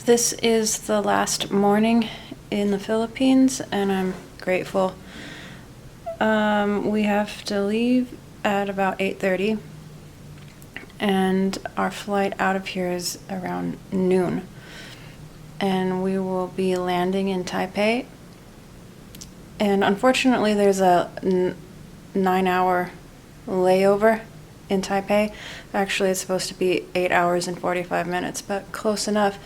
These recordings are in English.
This is the last morning in the Philippines, and I'm grateful. We have to leave at about 8:30, and our flight out of here is around noon. And we will be landing in Taipei. And unfortunately, there's a 9-hour layover in Taipei. Actually, it's supposed to be 8 hours and 45 minutes, but close enough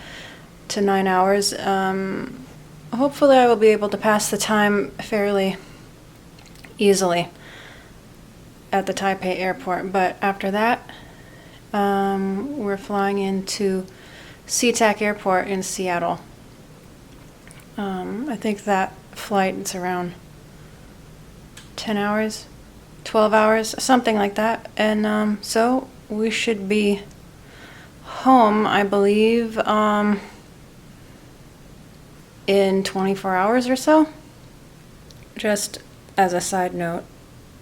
to 9 hours. Hopefully I will be able to pass the time fairly easily at the Taipei airport, but after that we're flying into SeaTac Airport in Seattle. I think that flight is around 10 hours, 12 hours, something like that, and so we should be home, I believe, in 24 hours or so. Just as a side note,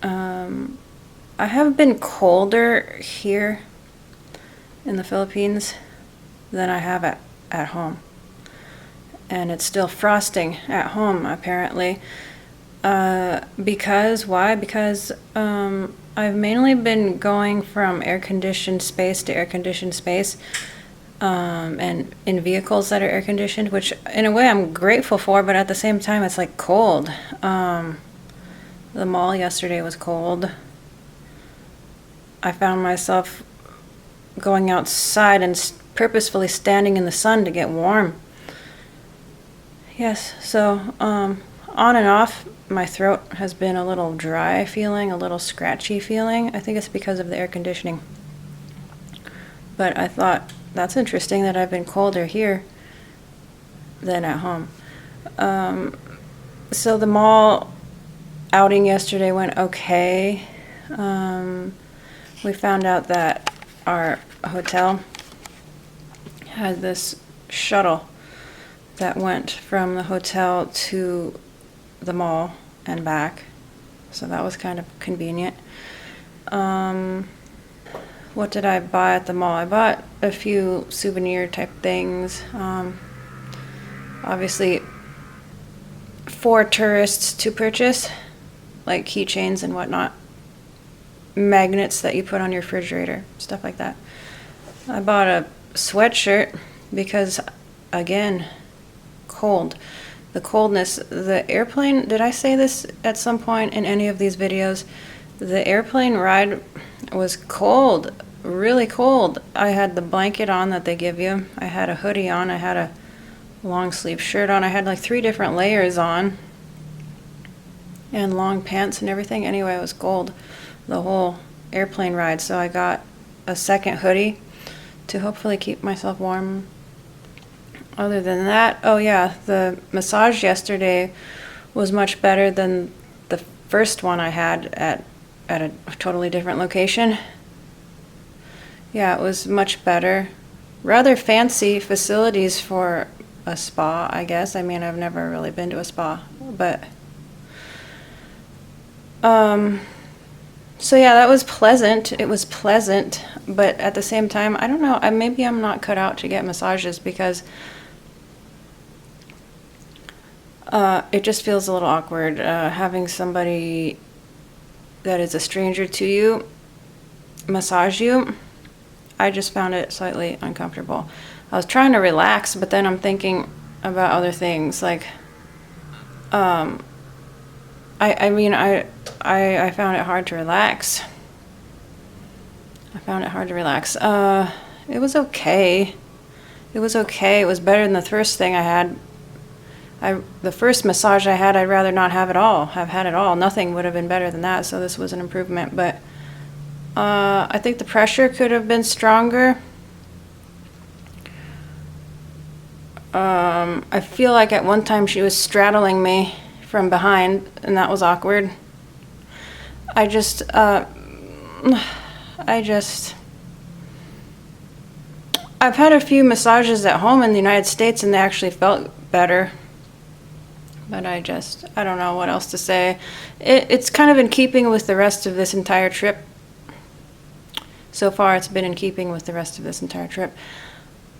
I have been colder here in the Philippines than I have at home. And it's still frosting at home, apparently. Why? Because I've mainly been going from air-conditioned space to air-conditioned space, and in vehicles that are air-conditioned, which in a way I'm grateful for, but at the same time it's like cold. The mall yesterday was cold. I found myself going outside and purposefully standing in the sun to get warm. Yes, so on and off, my throat has been a little dry feeling, a little scratchy feeling. I think it's because of the air conditioning. But I thought, that's interesting that I've been colder here than at home. So the mall outing yesterday went okay. We found out that our hotel had this shuttle that went from the hotel to the mall and back, so that was kind of convenient. What did I buy at the mall? I bought a few souvenir type things. Obviously, for tourists to purchase, like keychains and whatnot, magnets that you put on your refrigerator, stuff like that. I bought a sweatshirt because, again, cold. The coldness, the airplane, did I say this at some point in any of these videos? The airplane ride was cold, really cold. I had the blanket on that they give you. I had a hoodie on. I had a long sleeve shirt on. I had like 3 different layers on and long pants and everything. Anyway, it was cold the whole airplane ride, so I got a second hoodie to hopefully keep myself warm. Other than that, oh yeah, the massage yesterday was much better than the first one I had at a totally different location. Yeah, it was much better. Rather fancy facilities for a spa, I guess. I mean, I've never really been to a spa, but So yeah, that was pleasant. It was pleasant, but at the same time, I don't know. Maybe I'm not cut out to get massages because it just feels a little awkward having somebody that is a stranger to you massage you. I just found it slightly uncomfortable. I was trying to relax, but then I'm thinking about other things like, I mean, I found it hard to relax. I found it hard to relax. It was okay. It was okay. It was better than the first thing I had. The first massage I had, I'd rather not have had it all. Nothing would have been better than that, so this was an improvement. But I think the pressure could have been stronger. I feel like at one time she was straddling me from behind, and that was awkward. I've had a few massages at home in the United States, and they actually felt better. But I don't know what else to say. It's kind of in keeping with the rest of this entire trip. So far, it's been in keeping with the rest of this entire trip.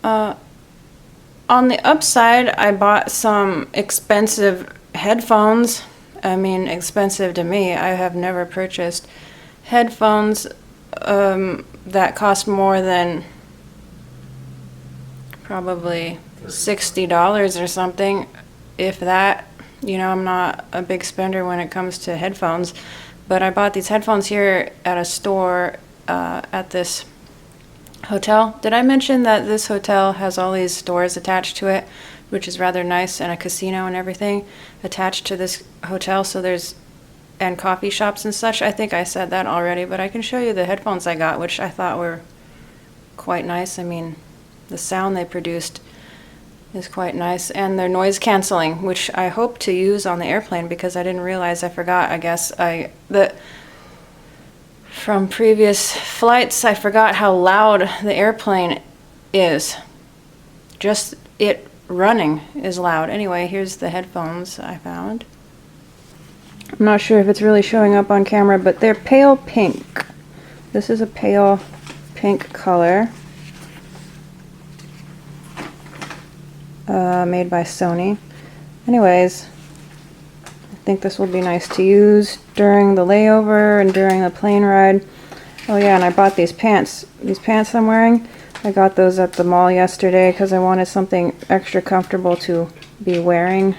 On the upside, I bought some expensive headphones. I mean, expensive to me. I have never purchased headphones that cost more than probably $60 or something, if that. You know, I'm not a big spender when it comes to headphones, but I bought these headphones here at a store at this hotel. Did I mention that this hotel has all these stores attached to it, which is rather nice, and a casino and everything attached to this hotel? So and coffee shops and such. I think I said that already, but I can show you the headphones I got, which I thought were quite nice. I mean, the sound they produced is quite nice, and they're noise canceling, which I hope to use on the airplane because I didn't realize. I forgot. I guess from previous flights, I forgot how loud the airplane is. Just it running is loud. Anyway, here's the headphones I found. I'm not sure if it's really showing up on camera, but they're pale pink. This is a pale pink color. Made by Sony. Anyways, I think this will be nice to use during the layover and during the plane ride. Oh yeah, and I bought these pants. These pants I'm wearing, I got those at the mall yesterday because I wanted something extra comfortable to be wearing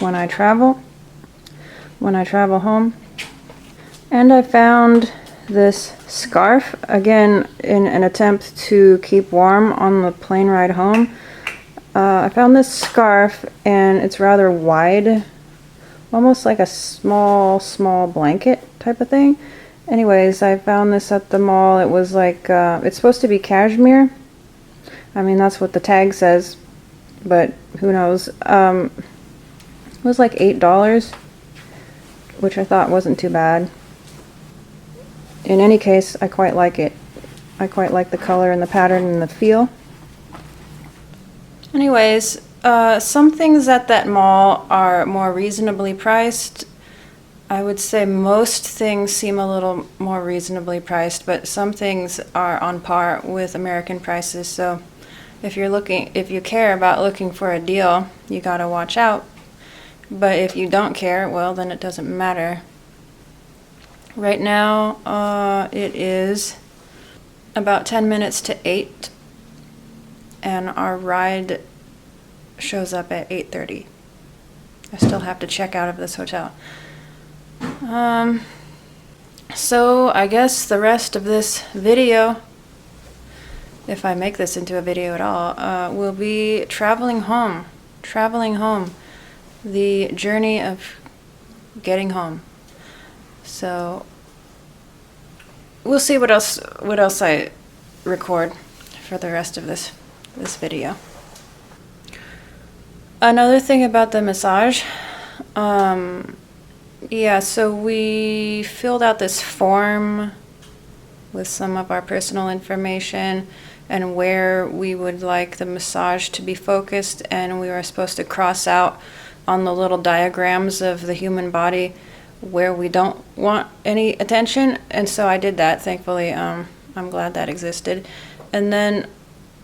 when I travel home. And I found this scarf, again in an attempt to keep warm on the plane ride home. I found this scarf, and it's rather wide, almost like a small blanket type of thing. Anyways, I found this at the mall. It was like, it's supposed to be cashmere. I mean, that's what the tag says, but who knows. It was like $8, which I thought wasn't too bad. In any case, I quite like it. I quite like the color and the pattern and the feel. Anyways, some things at that mall are more reasonably priced. I would say most things seem a little more reasonably priced, but some things are on par with American prices. So if you care about looking for a deal, you gotta watch out. But if you don't care, well, then it doesn't matter. Right now, it is about 10 minutes to 8. And our ride shows up at 8:30. I still have to check out of this hotel. So I guess the rest of this video, if I make this into a video at all, will be traveling home. The journey of getting home. So we'll see what else I record for the rest of this video. Another thing about the massage, yeah, so we filled out this form with some of our personal information and where we would like the massage to be focused, and we were supposed to cross out on the little diagrams of the human body where we don't want any attention. And so I did that, thankfully. I'm glad that existed. And then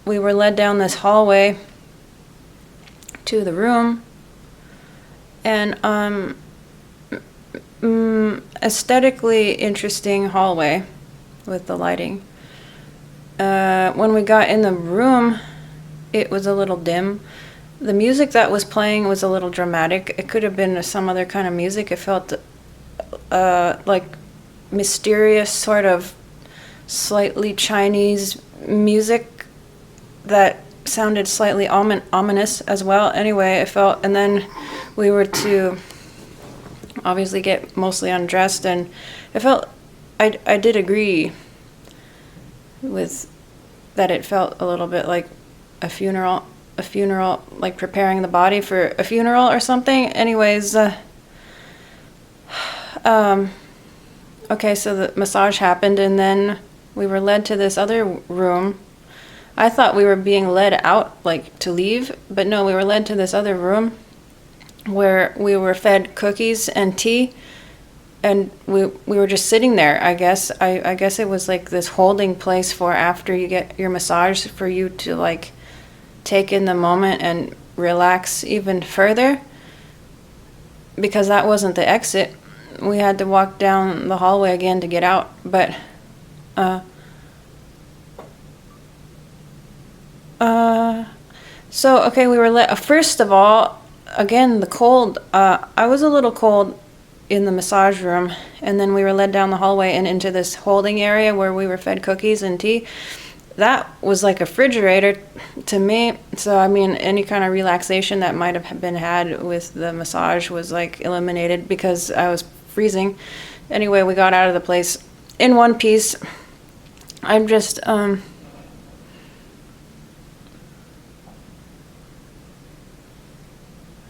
we were led down this hallway to the room, and aesthetically interesting hallway with the lighting. When we got in the room, it was a little dim. The music that was playing was a little dramatic. It could have been some other kind of music. It felt like mysterious, sort of slightly Chinese music that sounded slightly ominous as well. Anyway, it felt, and then we were to obviously get mostly undressed, and it felt, I did agree with that. It felt a little bit like a funeral, like preparing the body for a funeral or something. Anyways, okay, so the massage happened, and then we were led to this other room. I thought we were being led out, like to leave, but no, we were led to this other room where we were fed cookies and tea, and we were just sitting there. I guess it was like this holding place for after you get your massage, for you to like take in the moment and relax even further, because that wasn't the exit. We had to walk down the hallway again to get out. But so okay, we were first of all, again, the cold. I was a little cold in the massage room, and then we were led down the hallway and into this holding area where we were fed cookies and tea. That was like a refrigerator to me. So I mean, any kind of relaxation that might have been had with the massage was like eliminated because I was freezing. Anyway, we got out of the place in one piece. I'm just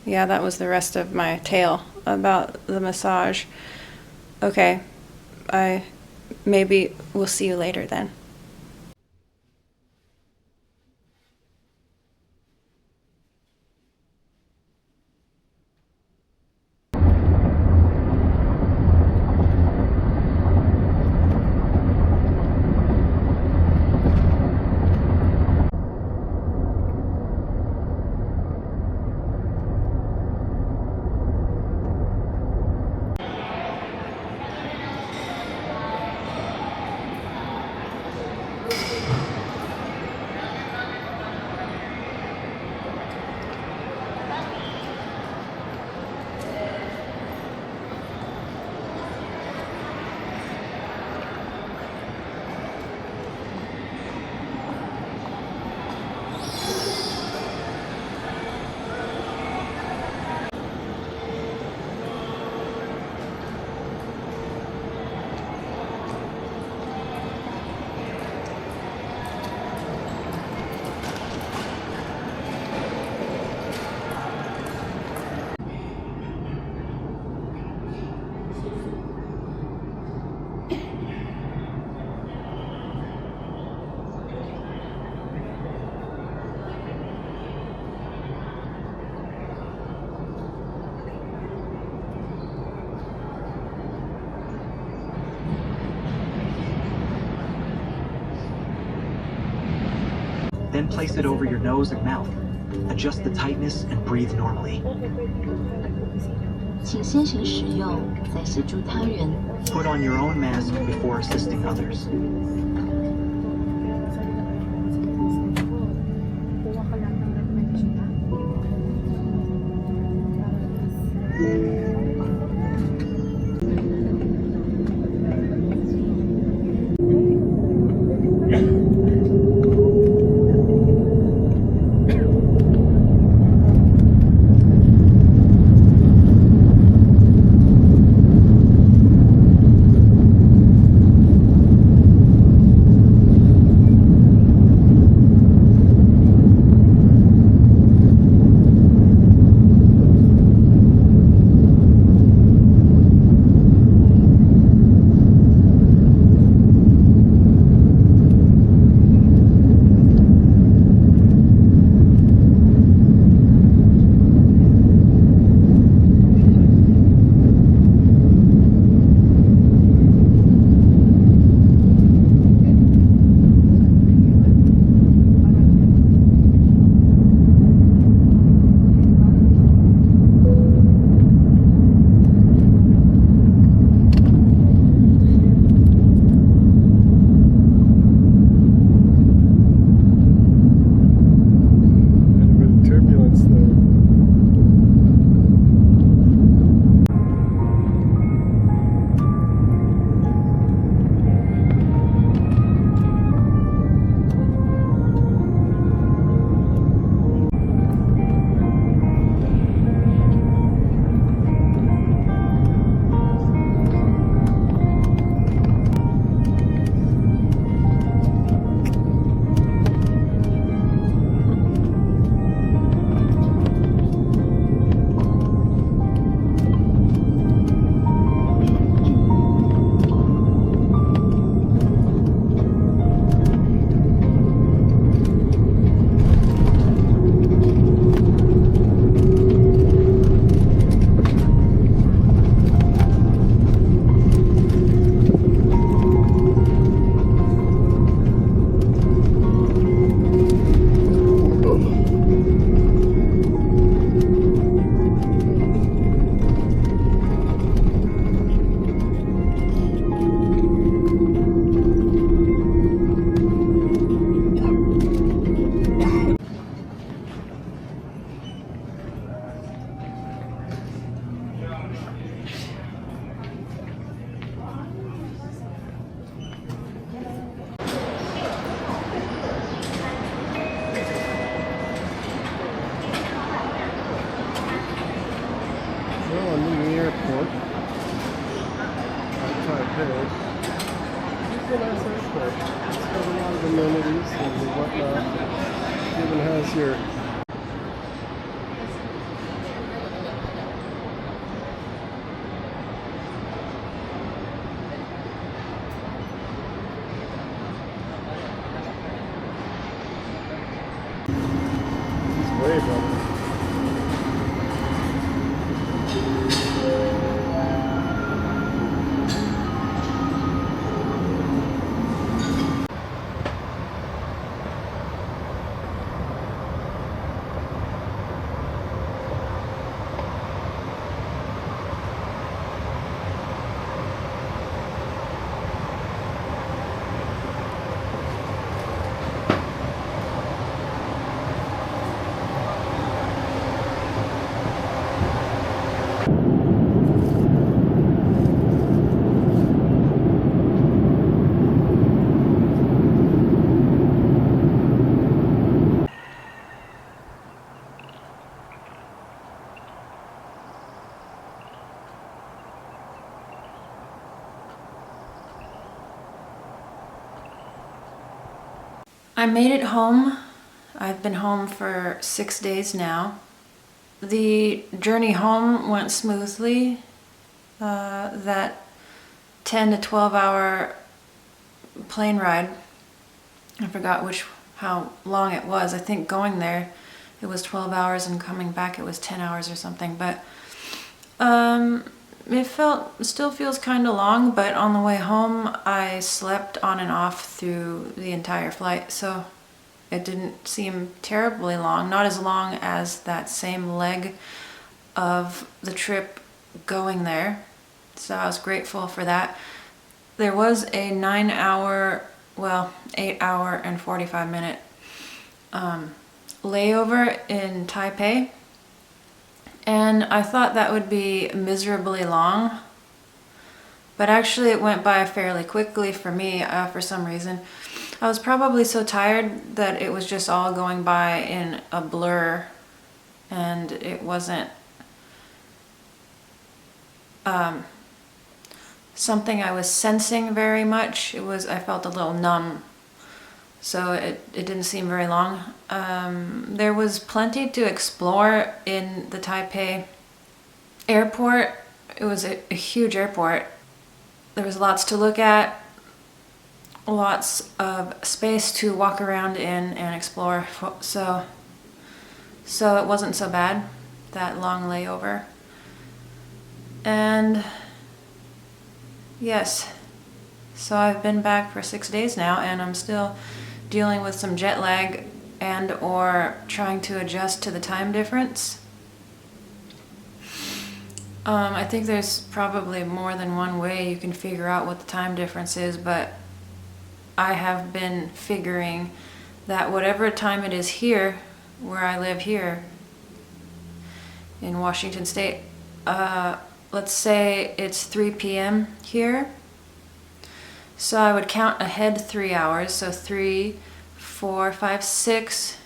yeah, that was the rest of my tale about the massage. Okay, maybe we'll see you later then. Then place it over your nose and mouth. Adjust the tightness and breathe normally. 请先行使用，再协助他人。 Put on your own mask before assisting others. good. It's a nice airport. It's got a lot of amenities and whatnot. It even has your way better. I made it home. I've been home for 6 days now. The journey home went smoothly. That 10 to 12 hour plane ride, I forgot how long it was. I think going there it was 12 hours and coming back it was 10 hours or something. But it still feels kind of long, but on the way home I slept on and off through the entire flight, so it didn't seem terribly long, not as long as that same leg of the trip going there. So I was grateful for that. There was a 8 hour and 45 minute layover in Taipei. And I thought that would be miserably long, but actually it went by fairly quickly for me for some reason. I was probably so tired that it was just all going by in a blur, and it wasn't something I was sensing very much. I felt a little numb, so it didn't seem very long. There was plenty to explore in the Taipei airport. It was a huge airport. There was lots to look at, lots of space to walk around in and explore. So it wasn't so bad, that long layover. And yes, so I've been back for 6 days now, and I'm still dealing with some jet lag and or trying to adjust to the time difference. I think there's probably more than one way you can figure out what the time difference is, but I have been figuring that whatever time it is here, where I live here in Washington State, let's say it's 3 p.m. here. So I would count ahead 3 hours, so 3, 4, 5, 6,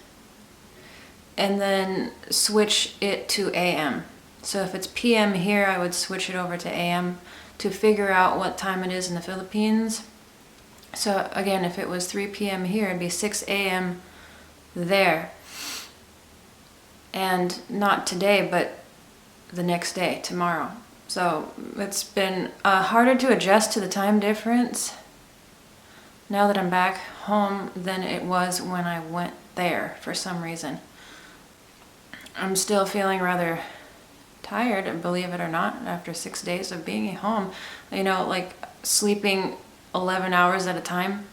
and then switch it to AM. So if it's PM here, I would switch it over to AM to figure out what time it is in the Philippines. So again, if it was 3 p.m. here, it'd be 6 a.m. there. And not today, but the next day, tomorrow. So it's been harder to adjust to the time difference now that I'm back home than it was when I went there for some reason. I'm still feeling rather tired, believe it or not, after 6 days of being at home. You know, like sleeping 11 hours at a time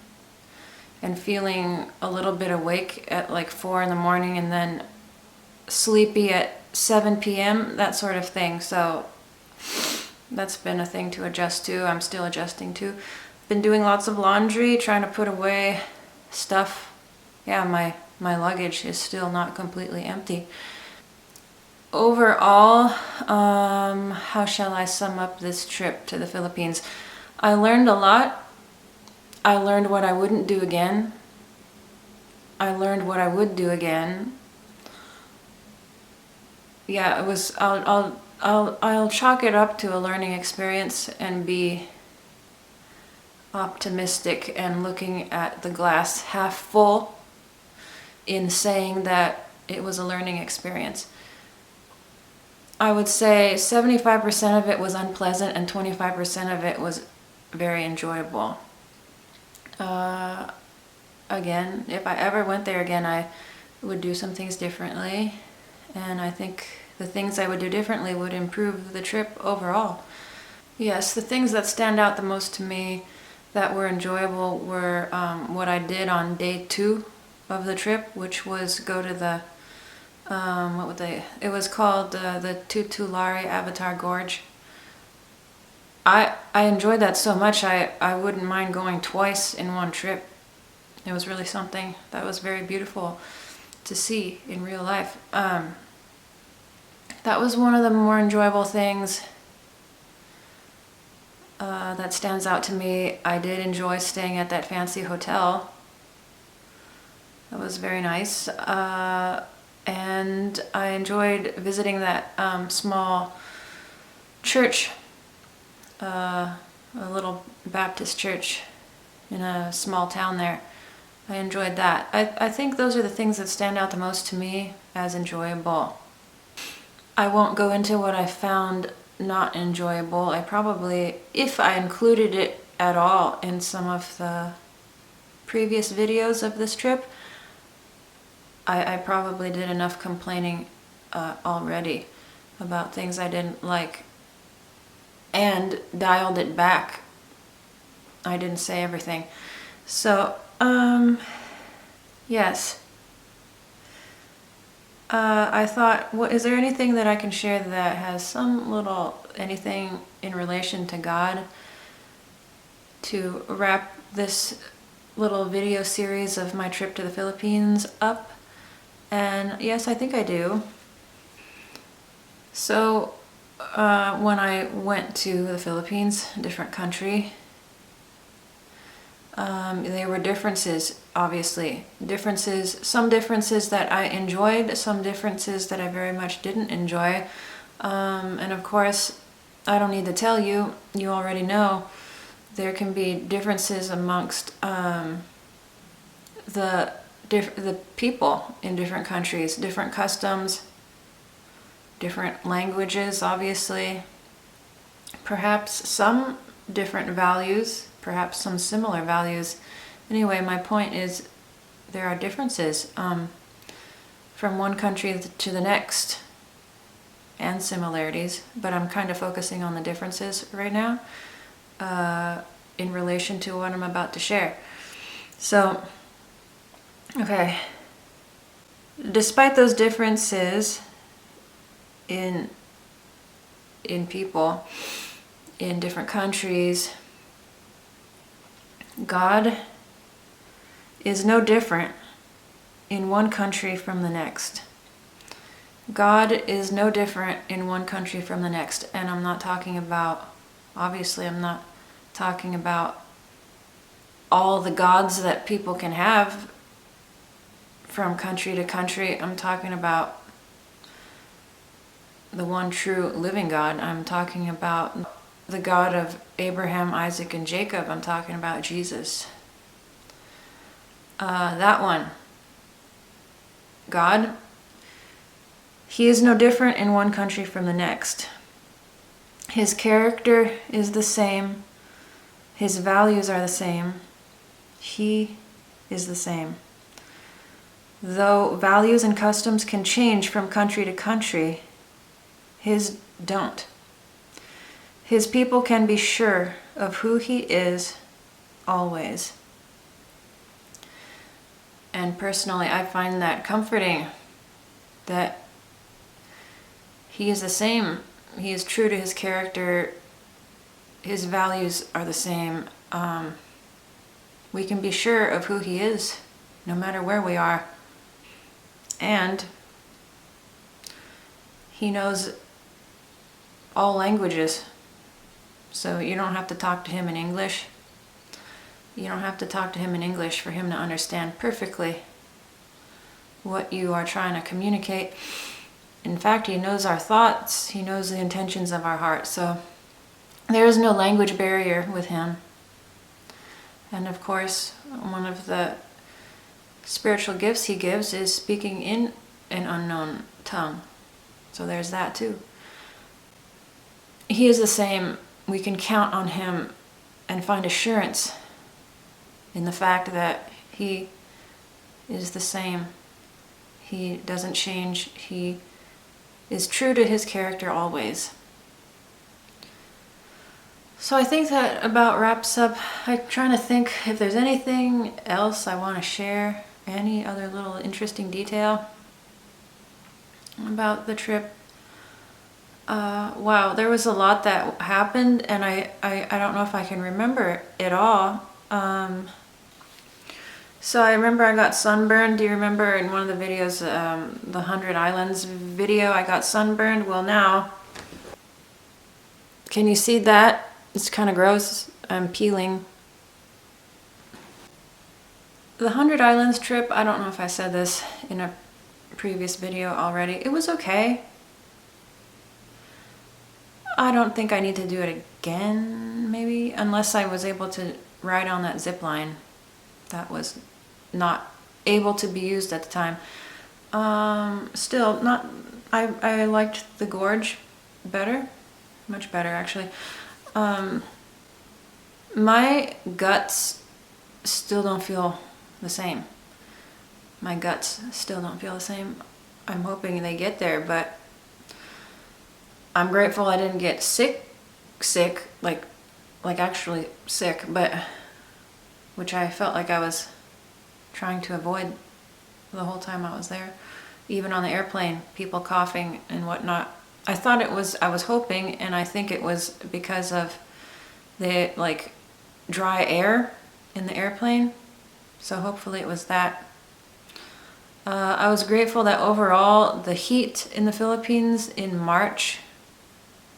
and feeling a little bit awake at like 4 in the morning and then sleepy at 7 p.m., that sort of thing. So that's been a thing to adjust to. I'm still adjusting to. Been doing lots of laundry, trying to put away stuff. Yeah, my luggage is still not completely empty. Overall, how shall I sum up this trip to the Philippines? I learned a lot. I learned what I wouldn't do again. I learned what I would do again. Yeah, it was. I'll chalk it up to a learning experience and be optimistic and looking at the glass half full in saying that it was a learning experience. I would say 75% of it was unpleasant and 25% of it was very enjoyable. Again, if I ever went there again, I would do some things differently, and I think the things I would do differently would improve the trip overall. Yes, the things that stand out the most to me that were enjoyable were what I did on day 2 of the trip, which was go to the it was called the Tutulari Avatar Gorge. I enjoyed that so much I wouldn't mind going twice in one trip. It was really something that was very beautiful to see in real life. That was one of the more enjoyable things that stands out to me. I did enjoy staying at that fancy hotel. That was very nice. And I enjoyed visiting that small church, a little Baptist church in a small town there. I enjoyed that. I think those are the things that stand out the most to me as enjoyable. I won't go into what I found not enjoyable. I probably, if I included it at all in some of the previous videos of this trip, I probably did enough complaining already about things I didn't like and dialed it back. I didn't say everything. So, yes. I thought, is there anything that I can share that has some anything in relation to God to wrap this little video series of my trip to the Philippines up? And yes, I think I do. So, when I went to the Philippines, a different country, there were differences, obviously. Some differences that I enjoyed, some differences that I very much didn't enjoy. And of course, I don't need to tell you, you already know, there can be differences amongst the people in different countries, different customs, different languages, obviously. Perhaps some different values, perhaps some similar values. Anyway, my point is there are differences from one country to the next, and similarities, but I'm kind of focusing on the differences right now in relation to what I'm about to share. So, okay, despite those differences in people in different countries, God is no different in one country from the next. God is no different in one country from the next. And I'm not talking about, obviously I'm not talking about all the gods that people can have from country to country. I'm talking about the one true living God. I'm talking about the God of Abraham, Isaac, and Jacob. I'm talking about Jesus. That one. God, He is no different in one country from the next. His character is the same. His values are the same. He is the same. Though values and customs can change from country to country, His don't. His people can be sure of who He is always. And personally, I find that comforting, that He is the same. He is true to His character. His values are the same. We can be sure of who He is, no matter where we are. And He knows all languages. So you don't have to talk to Him in English. You don't have to talk to Him in English for Him to understand perfectly what you are trying to communicate. In fact, He knows our thoughts. He knows the intentions of our heart. So there is no language barrier with Him. And of course, one of the spiritual gifts he gives is speaking in an unknown tongue. So there's that too. He is the same. We can count on him and find assurance in the fact that he is the same. He doesn't change. He is true to his character always. So I think that about wraps up. I'm trying to think if there's anything else I want to share, any other little interesting detail about the trip. Wow, there was a lot that happened, and I don't know if I can remember it all. So I remember I got sunburned. Do you remember in one of the videos, the 100 Islands video, I got sunburned? Well, now, can you see that? It's kind of gross. I'm peeling. The 100 Islands trip, I don't know if I said this in a previous video already. It was okay. I don't think I need to do it again, maybe, unless I was able to ride on that zip line. That was not able to be used at the time. Still, not. I liked the gorge better, much better actually. My guts still don't feel the same. My guts still don't feel the same. I'm hoping they get there, but I'm grateful I didn't get sick, like actually sick, but which I felt like I was trying to avoid the whole time I was there. Even on the airplane, people coughing and whatnot. I was hoping, and I think it was because of the like dry air in the airplane. So hopefully it was that. I was grateful that overall the heat in the Philippines in March,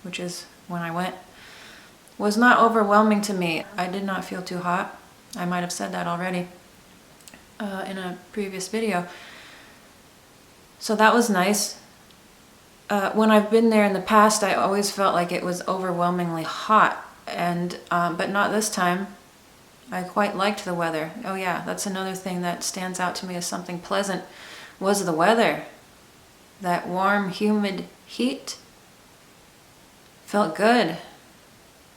which is when I went, was not overwhelming to me. I did not feel too hot. I might have said that already in a previous video. So that was nice. When I've been there in the past, I always felt like it was overwhelmingly hot, and but not this time. I quite liked the weather. Oh yeah, that's another thing that stands out to me as something pleasant, was the weather. That warm, humid heat felt good.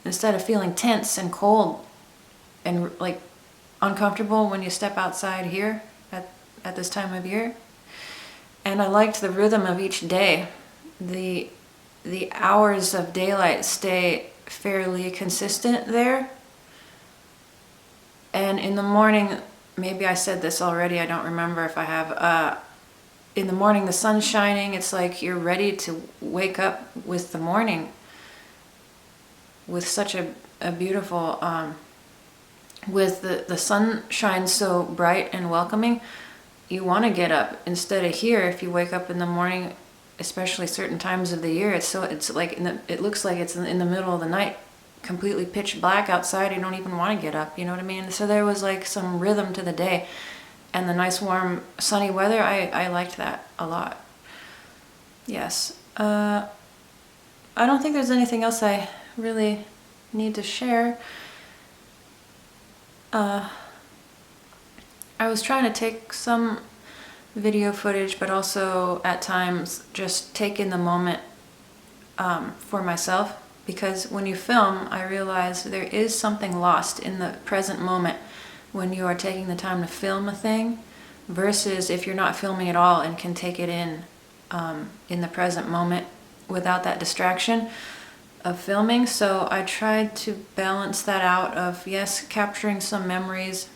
Instead of feeling tense and cold and like uncomfortable when you step outside here at this time of year. And I liked the rhythm of each day. The hours of daylight stay fairly consistent there. And in the morning, maybe I said this already, I don't remember if I have, in the morning the sun's shining, it's like you're ready to wake up with the morning with such a beautiful, with the sun shines so bright and welcoming, you want to get up. Instead of here, if you wake up in the morning, especially certain times of the year, it's like it looks like it's in the middle of the night, completely pitch black outside. You don't even want to get up, you know what I mean? So there was like some rhythm to the day, and the nice warm sunny weather, I liked that a lot. Yes. I don't think there's anything else I really need to share. I was trying to take some video footage, but also at times just take in the moment for myself, because when you film, I realize there is something lost in the present moment when you are taking the time to film a thing, versus if you're not filming at all and can take it in the present moment without that distraction of filming. So I tried to balance that out of, yes, capturing some memories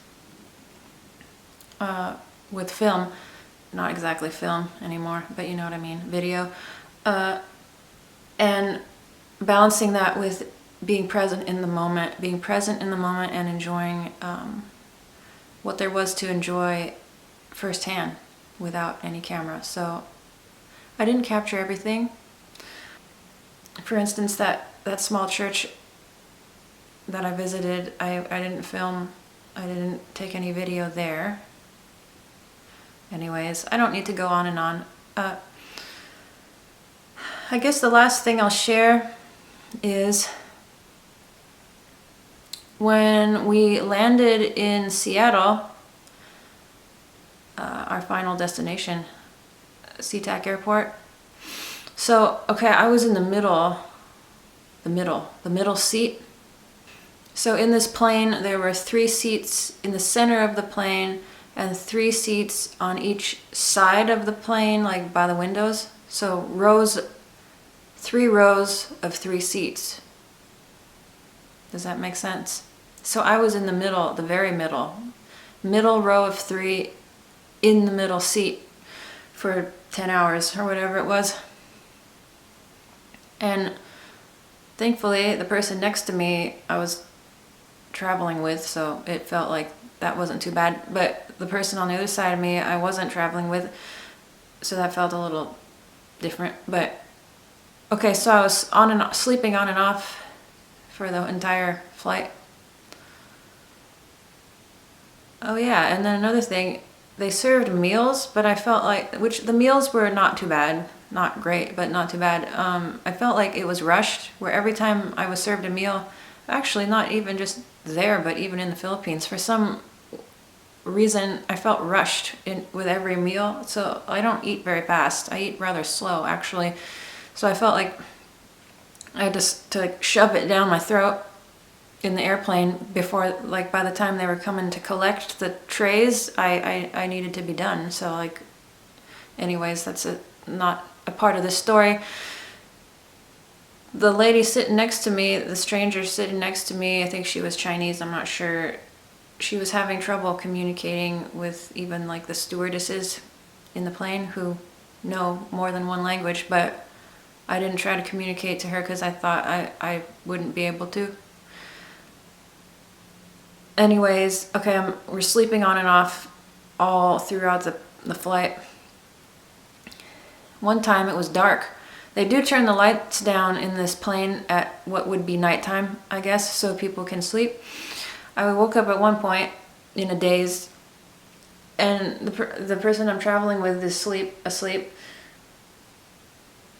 with film, not exactly film anymore, but you know what I mean, video, and balancing that with being present in the moment and enjoying what there was to enjoy firsthand without any camera. So I didn't capture everything. For instance, that small church that I visited, I didn't film, I didn't take any video there. Anyways, I don't need to go on and on. I guess the last thing I'll share is when we landed in Seattle, our final destination, SeaTac Airport. So, okay, I was in the middle seat. So in this plane, there were 3 seats in the center of the plane and 3 seats on each side of the plane, like by the windows. So 3 rows of 3 seats. Does that make sense? So I was in the middle, the very middle row of 3 in the middle seat for 10 hours or whatever it was. And thankfully, the person next to me I was traveling with, so it felt like that wasn't too bad. But the person on the other side of me I wasn't traveling with, so that felt a little different. But okay, so I was sleeping on and off for the entire flight. Oh yeah, and then another thing, they served meals, but I felt like, which the meals were not too bad, not great, but not too bad. I felt like it was rushed, where every time I was served a meal, actually not even just there, but even in the Philippines, for some reason I felt rushed with every meal. So I don't eat very fast. I eat rather slow, actually. So I felt like I had to shove it down my throat in the airplane before, like, by the time they were coming to collect the trays, I needed to be done. So, like, anyways, that's not a part of the story. The lady sitting next to me, the stranger sitting next to me, I think she was Chinese, I'm not sure. She was having trouble communicating with even like the stewardesses in the plane who know more than one language, but I didn't try to communicate to her because I thought I wouldn't be able to. Anyways, okay, we're sleeping on and off all throughout the flight. One time it was dark. They do turn the lights down in this plane at what would be nighttime, I guess, so people can sleep. I woke up at one point in a daze, and the person I'm traveling with is asleep.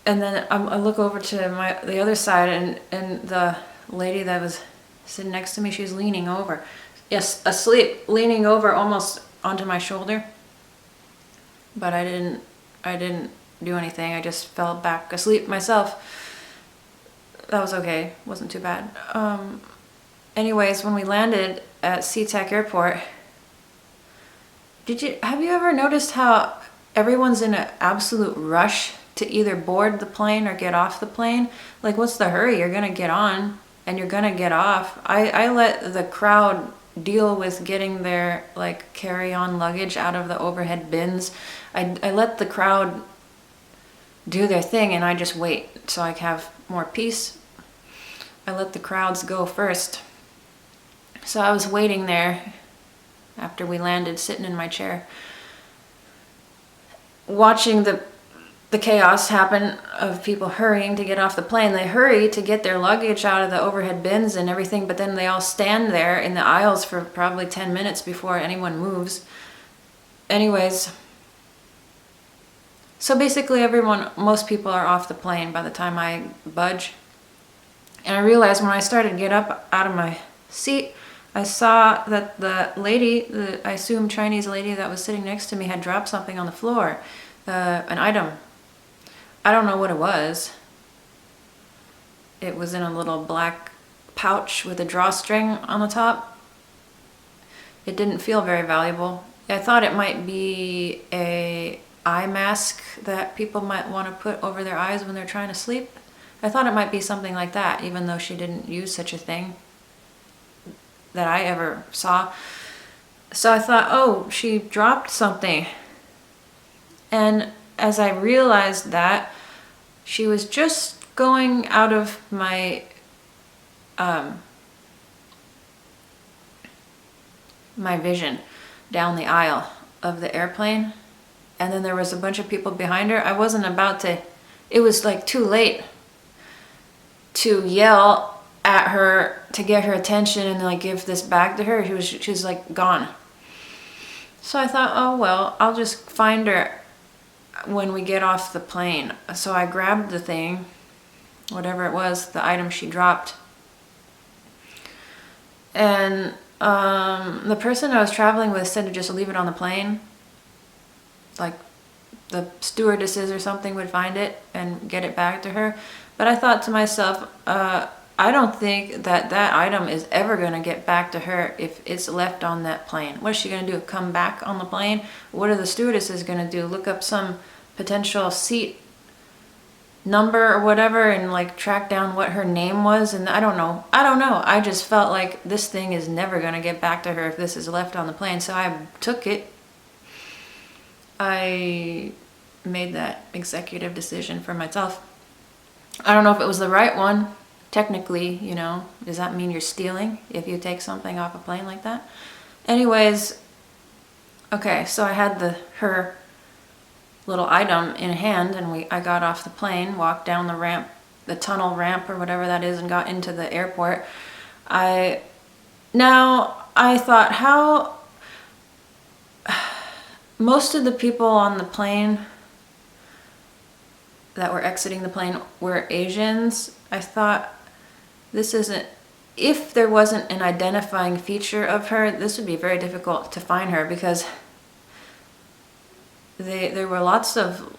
And then I look over to the other side, and the lady that was sitting next to me, she's leaning over. Yes, asleep, leaning over almost onto my shoulder. But I didn't do anything. I just fell back asleep myself. That was okay. Wasn't too bad. Anyways, when we landed at SeaTac Airport, have you ever noticed how everyone's in an absolute rush to either board the plane or get off the plane? Like, what's the hurry? You're gonna get on and you're gonna get off. I let the crowd deal with getting their like carry-on luggage out of the overhead bins. I let the crowd do their thing and I just wait so I have more peace. I let the crowds go first. So I was waiting there after we landed, sitting in my chair, watching the chaos happen of people hurrying to get off the plane. They hurry to get their luggage out of the overhead bins and everything, but then they all stand there in the aisles for probably 10 minutes before anyone moves. Anyways, so basically most people are off the plane by the time I budge. And I realized when I started to get up out of my seat, I saw that the lady, I assume Chinese lady that was sitting next to me, had dropped something on the floor, an item. I don't know what it was. It was in a little black pouch with a drawstring on the top. It didn't feel very valuable. I thought it might be a eye mask that people might want to put over their eyes when they're trying to sleep. I thought it might be something like that, even though she didn't use such a thing that I ever saw. So I thought, oh, she dropped something. And as I realized that, she was just going out of my my vision down the aisle of the airplane. And then there was a bunch of people behind her. I wasn't about to, it was like too late to yell at her to get her attention and like give this back to her. She was like gone. So I thought, oh well, I'll just find her when we get off the plane. So I grabbed the thing, whatever it was, the item she dropped, And the person I was traveling with said to just leave it on the plane. Like the stewardesses or something would find it and get it back to her. But I thought to myself, I don't think that that item is ever going to get back to her if it's left on that plane. What is she going to do? Come back on the plane? What are the stewardesses going to do? Look up some potential seat number or whatever and like track down what her name was? And I don't know. I just felt like this thing is never going to get back to her if this is left on the plane. So I took it. I made that executive decision for myself. I don't know if it was the right one. Technically, you know, does that mean you're stealing if you take something off a plane like that? Anyways, okay, so I had her little item in hand, and I got off the plane, walked down the ramp, the tunnel ramp or whatever that is, and got into the airport. I thought how most of the people on the plane that were exiting the plane were Asians. I thought, if there wasn't an identifying feature of her, this would be very difficult to find her, because there were lots of,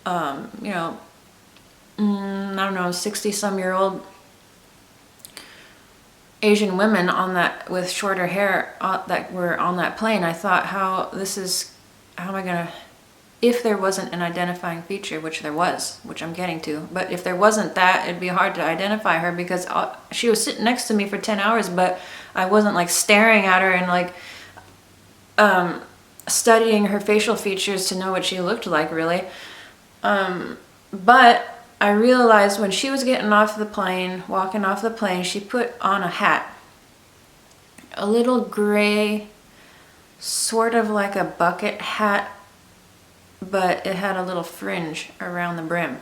I don't know, 60-some-year-old Asian women on that with shorter hair that were on that plane. I thought, how am I gonna, if there wasn't an identifying feature, which there was, which I'm getting to, but if there wasn't that, it'd be hard to identify her, because she was sitting next to me for 10 hours, but I wasn't like staring at her and like studying her facial features to know what she looked like, really. But I realized when she was getting off the plane, walking off the plane, she put on a hat. A little gray, sort of like a bucket hat, but it had a little fringe around the brim.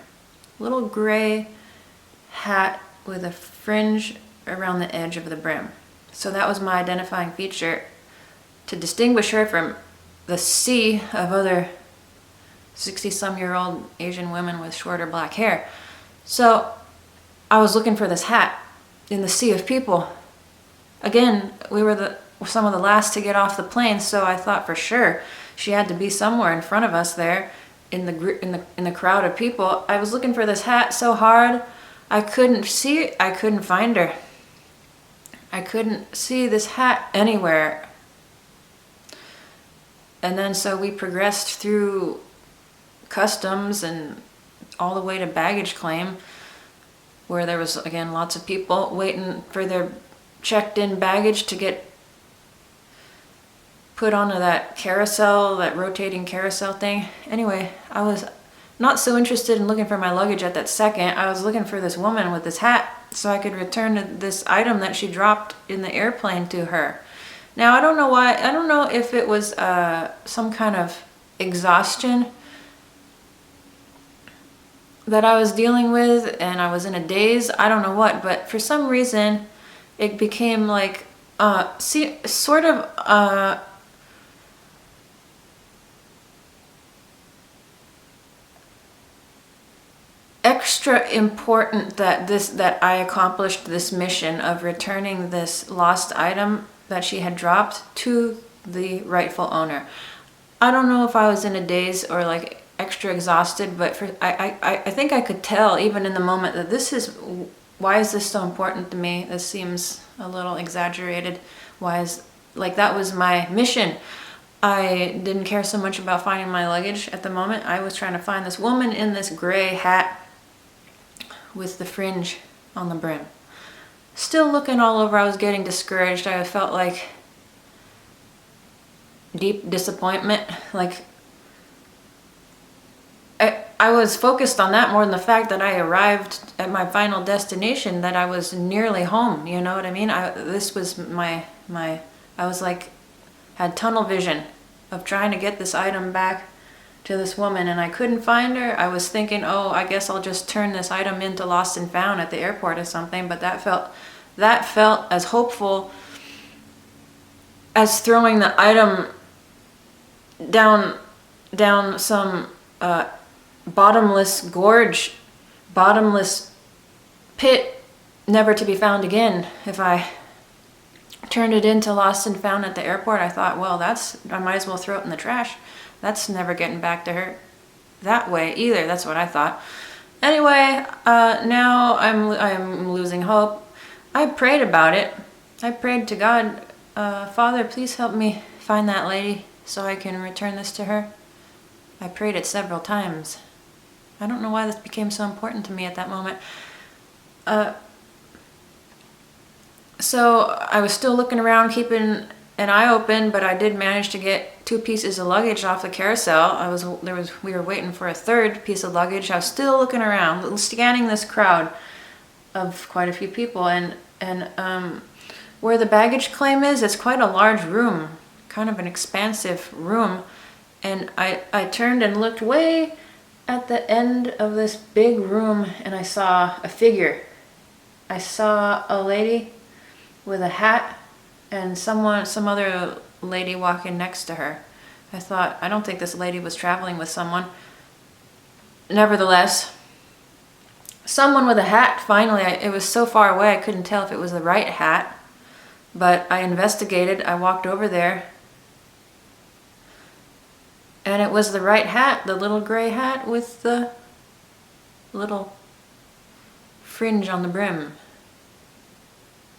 Little gray hat with a fringe around the edge of the brim. So that was my identifying feature to distinguish her from the sea of other 60-some-year-old Asian women with shorter black hair. So I was looking for this hat in the sea of people. Again, we were some of the last to get off the plane, so I thought for sure she had to be somewhere in front of us there in the crowd of people. I was looking for this hat so hard, I couldn't see it. I couldn't find her. I couldn't see this hat anywhere. And then so we progressed through customs and all the way to baggage claim, where there was, again, lots of people waiting for their checked-in baggage to get put onto that carousel, that rotating carousel thing. Anyway, I was not so interested in looking for my luggage at that second. I was looking for this woman with this hat so I could return this item that she dropped in the airplane to her. Now, I don't know why. I don't know if it was some kind of exhaustion that I was dealing with and I was in a daze. I don't know what, but for some reason it became like sort of extra important that I accomplished this mission of returning this lost item that she had dropped to the rightful owner. I don't know if I was in a daze or like extra exhausted, but I think I could tell even in the moment that why is this so important to me? This seems a little exaggerated. That was my mission. I didn't care so much about finding my luggage at the moment. I was trying to find this woman in this gray hat with the fringe on the brim. Still looking all over, I was getting discouraged. I felt like deep disappointment. Like I was focused on that more than the fact that I arrived at my final destination, that I was nearly home. You know what I mean? This was I was like, had tunnel vision of trying to get this item back to this woman, and I couldn't find her. I was thinking, oh, I guess I'll just turn this item into lost and found at the airport or something, but that felt as hopeful as throwing the item down some bottomless gorge, bottomless pit, never to be found again, if I turned it into lost and found at the airport, I thought, well, I might as well throw it in the trash. That's never getting back to her that way either. That's what I thought. Anyway, now I'm losing hope. I prayed about it. I prayed to God, Father, please help me find that lady so I can return this to her. I prayed it several times. I don't know why this became so important to me at that moment. So I was still looking around, keeping an eye open, but I did manage to get 2 pieces of luggage off the carousel. We were waiting for a 3rd piece of luggage. I was still looking around, scanning this crowd of quite a few people, and where the baggage claim is, it's quite a large room, kind of an expansive room, and I turned and looked way at the end of this big room, and I saw a figure. I saw a lady with a hat and some other lady walking next to her. I thought, I don't think this lady was traveling with someone. Nevertheless, someone with a hat, finally, it was so far away I couldn't tell if it was the right hat, but I investigated, I walked over there, and it was the right hat, the little gray hat with the little fringe on the brim.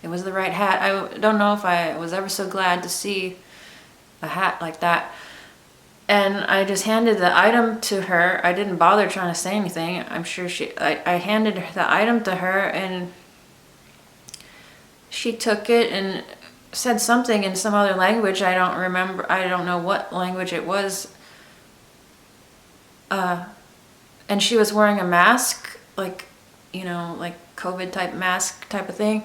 It was the right hat. I don't know if I was ever so glad to see a hat like that. And I just handed the item to her. I didn't bother trying to say anything. I'm sure I handed the item to her, and she took it and said something in some other language. I don't remember. I don't know what language it was. And she was wearing a mask, like COVID type mask type of thing.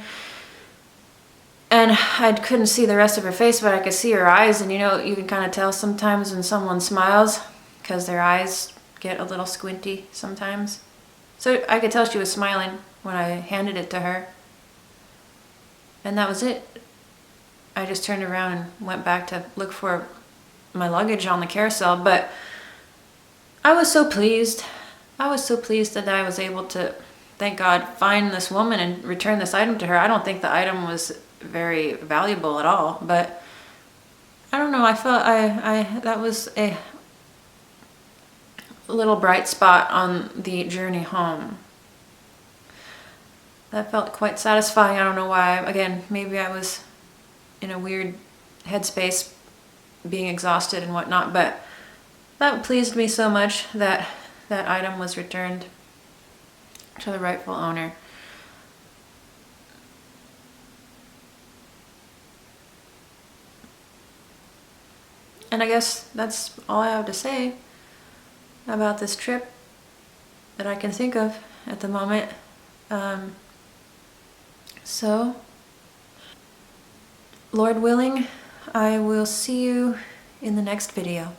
And I couldn't see the rest of her face, but I could see her eyes. And you can kind of tell sometimes when someone smiles, because their eyes get a little squinty sometimes. So I could tell she was smiling when I handed it to her. And that was it. I just turned around and went back to look for my luggage on the carousel. But I was so pleased. I was so pleased that I was able to, thank God, find this woman and return this item to her. I don't think the item was very valuable at all, but I don't know, I felt that was a little bright spot on the journey home. That felt quite satisfying. I don't know why. Again, maybe I was in a weird headspace, being exhausted and whatnot, but that pleased me so much that that item was returned to the rightful owner. And I guess that's all I have to say about this trip that I can think of at the moment. So, Lord willing, I will see you in the next video.